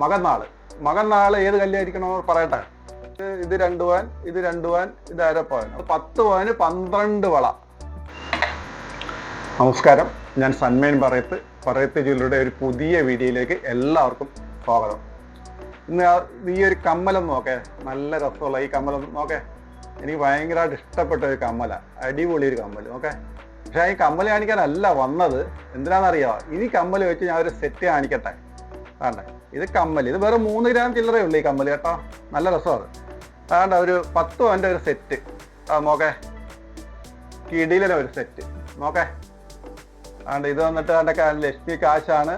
മകന്നാള് മകന്നാള് ഏത് കല്ലായിരിക്കണോ പറയട്ടെ. ഇത് 2 പവൻ, ഇത് 2 പവൻ, ഇത് 1/2 പവൻ, 10 പവന് 12 വള. നമസ്കാരം, ഞാൻ സന്മേൻ പറയത്ത് ജ്വല്ലറിയുടെ ഒരു പുതിയ വീഡിയോയിലേക്ക് എല്ലാവർക്കും സ്വാഗതം. ഇന്ന് ഈ ഒരു കമ്മലൊന്ന് നോക്കേ, നല്ല രസമുള്ള ഈ കമ്മലൊന്ന് നോക്കേ. എനിക്ക് ഭയങ്കരമായിട്ട് ഇഷ്ടപ്പെട്ട ഒരു കമ്മല, അടിപൊളി ഒരു കമ്മൽ നോക്കേ. പക്ഷെ ഈ കമ്മൽ കാണിക്കാനല്ല വന്നത്, എന്തിനാണെന്നറിയാമോ? ഇനി കമ്മൽ വെച്ച് ഞാൻ ഒരു സെറ്റ് കാണിക്കട്ടെ. വേണ്ടേ, ഇത് കമ്മൽ, ഇത് വെറും 3 ഗ്രാം ചില്ലറേ ഉള്ളൂ ഈ കമ്മൽ കേട്ടോ. നല്ല രസമാണ്. വേണ്ട, ഒരു 10 പവൻ്റെ ഒരു സെറ്റ് നോക്കേ, കിടിലൻ ഒരു സെറ്റ് നോക്കേ. ആണ്ട് ഇത് വന്നിട്ട് ലക്ഷ്മി കാശാണ്.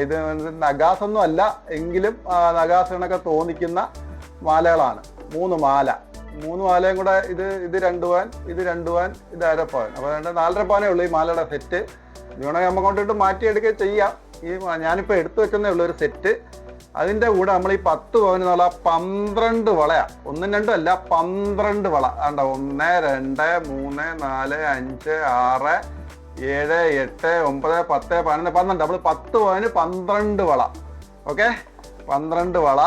ഇത് നഗാസൊന്നും അല്ല, എങ്കിലും നഗാസിനൊക്കെ തോന്നിക്കുന്ന മാലകളാണ്. 3 മാല, 3 മാലയും കൂടെ. ഇത് 2 പവൻ, ഇത് 2 പവൻ, ഇത് 1/2 പവൻ. അപ്പോൾ 4.5 പവനേ ഉള്ളൂ ഈ മാലയുടെ സെറ്റ്. വേണമെങ്കിൽ നമ്മൾ കൊണ്ടിട്ട് മാറ്റിയെടുക്കുകയും ചെയ്യാം. ഈ ഞാനിപ്പോൾ എടുത്തു വെച്ചതേ ഉള്ളൂ ഒരു സെറ്റ്. അതിൻ്റെ കൂടെ നമ്മൾ ഈ 10 പവന് എന്നുള്ള 12 വളയാണ്. 1, 2 അല്ല, 12 വള. ആണ്ട 1, 2, 3, 4, 5, 6, 7, 8, 9, 10, 11, 12. നമ്മൾ 10 പവന് 12 വള. ഓക്കെ, 12 വള.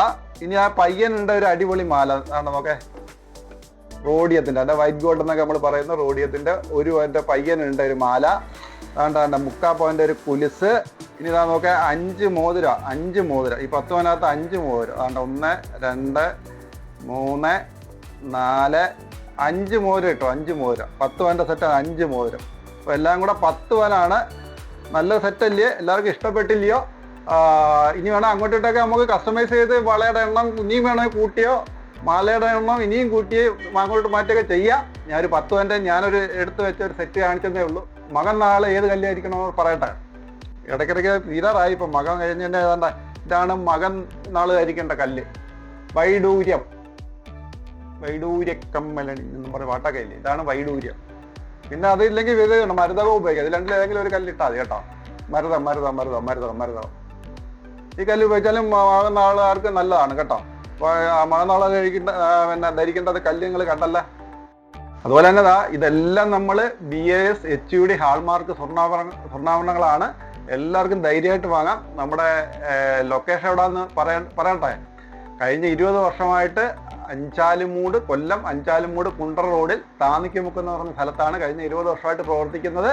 ഇനി ആ പയ്യനുണ്ട് ഒരു അടിപൊളി മാല. ആണ്ട നോക്കേ, റോഡിയത്തിൻ്റെ, അതിൻ്റെ വൈറ്റ് ഗോൾഡ് എന്നൊക്കെ നമ്മൾ പറയുന്ന റോഡിയത്തിൻ്റെ ഒരു എൻ്റെ പയ്യനുണ്ട് ഒരു മാല. ആണ്ട 3/4 പവൻ്റെ ഒരു കുലിസ്. ഇനി ഇതാ നോക്കേ, 5 മോതിരം. ഈ 10 പവനകത്ത് 5 മോതിരം. ആണ്ട 1, 2, 3, 4, 5 മോതിരം കിട്ടും. 5 മോതിരം, 10 പവൻ്റെ സെറ്റാണ് 5 മോതിരം. അപ്പോൾ എല്ലാം കൂടെ 10 പവനാണ്. നല്ല സെറ്റല്ലേ? എല്ലാവർക്കും ഇഷ്ടപ്പെട്ടില്ലയോ? ഇനി വേണം അങ്ങോട്ടിട്ടൊക്കെ നമുക്ക് കസ്റ്റമൈസ് ചെയ്ത് വളയുടെ എണ്ണം ഇനിയും വേണമെങ്കിൽ കൂട്ടിയോ, മാലയുടെ എണ്ണം ഇനിയും കൂട്ടി അങ്ങോട്ട് മാറ്റൊക്കെ ചെയ്യാം. ഞാനൊരു 10 പവൻ്റെ ഞാനൊരു എടുത്ത് വെച്ച ഒരു സെറ്റ് കാണിച്ചതേ ഉള്ളൂ. മകൻ നാളെ ഏത് കല്ലായിരിക്കണോ പറയട്ടെ. ഇടയ്ക്കിടയ്ക്ക് തീരാറായി. ഇപ്പം മകൻ കഴിഞ്ഞതിൻ്റെ ഏതാണ്ട് ഇതാണ് മകൻ നാള് ധരിക്കേണ്ട കല്ല്. വൈഡൂര്യക്കമ്മലണി എന്നും പറഞ്ഞ പാട്ടൊക്കെ ഇല്ലേ, ഇതാണ് വൈഡൂര്യം. പിന്നെ അതില്ലെങ്കിൽ വിധമാണ് മരുതകം ഉപയോഗിക്കുക. ഇത് രണ്ടിലേതെങ്കിലും ഒരു കല്ലിട്ടാൽ മതി കേട്ടോ. മരുതം. ഈ കല്ല് ഉപയോഗിച്ചാലും മകൻ നാളുകാർക്ക് നല്ലതാണ് കേട്ടോ. മകനാളെ ധരിക്കേണ്ടത് കല്ല് നിങ്ങൾ കണ്ടല്ല. അതുപോലെ തന്നെ ഇതെല്ലാം നമ്മൾ BAS HUD ഹാൾമാർക്ക് സ്വർണ്ണാഭരണങ്ങളാണ്. എല്ലാവർക്കും ധൈര്യമായിട്ട് വാങ്ങാം. നമ്മുടെ ലൊക്കേഷൻ എവിടെയാണെന്ന് പറയട്ടെ. കഴിഞ്ഞ 20 വർഷമായിട്ട് കൊല്ലം അഞ്ചാലുമൂട് കുണ്ടറ റോഡിൽ താന്നിക്കുമുക്ക് എന്ന് പറഞ്ഞ സ്ഥലത്താണ് കഴിഞ്ഞ 20 വർഷമായിട്ട് പ്രവർത്തിക്കുന്നത്.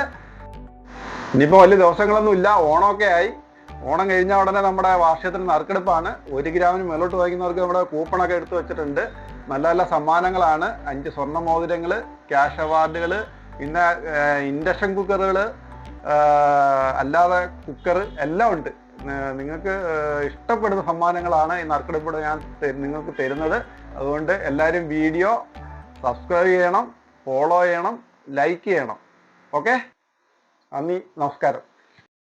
ഇനിയിപ്പോൾ വലിയ ദിവസങ്ങളൊന്നും ഇല്ല, ഓണമൊക്കെ ആയി. ഓണം കഴിഞ്ഞാൽ ഉടനെ നമ്മുടെ വാർഷികത്തിന് നറുക്കെടുപ്പാണ്. 1 ഗ്രാമിന് മേലോട്ട് വാങ്ങിക്കുന്നവർക്ക് നമ്മുടെ കൂപ്പണൊക്കെ എടുത്ത് വെച്ചിട്ടുണ്ട്. നല്ല നല്ല സമ്മാനങ്ങളാണ്. 5 സ്വർണ്ണ മോതിരങ്ങൾ, ക്യാഷ് അവാർഡുകൾ, പിന്നെ ഇൻഡക്ഷൻ കുക്കറുകൾ, അല്ലാതെ കുക്കർ എല്ലാം ഉണ്ട്. നിങ്ങൾക്ക് ഇഷ്ടപ്പെടുന്ന സമ്മാനങ്ങളാണ് ഈ നറുക്കെടുപ്പിലൂടെ ഞാൻ നിങ്ങൾക്ക് തരുന്നത്. അതുകൊണ്ട് എല്ലാവരും വീഡിയോ സബ്സ്ക്രൈബ് ചെയ്യണം, ഫോളോ ചെയ്യണം, ലൈക്ക് ചെയ്യണം. ഓക്കെ, നന്ദി, നമസ്കാരം.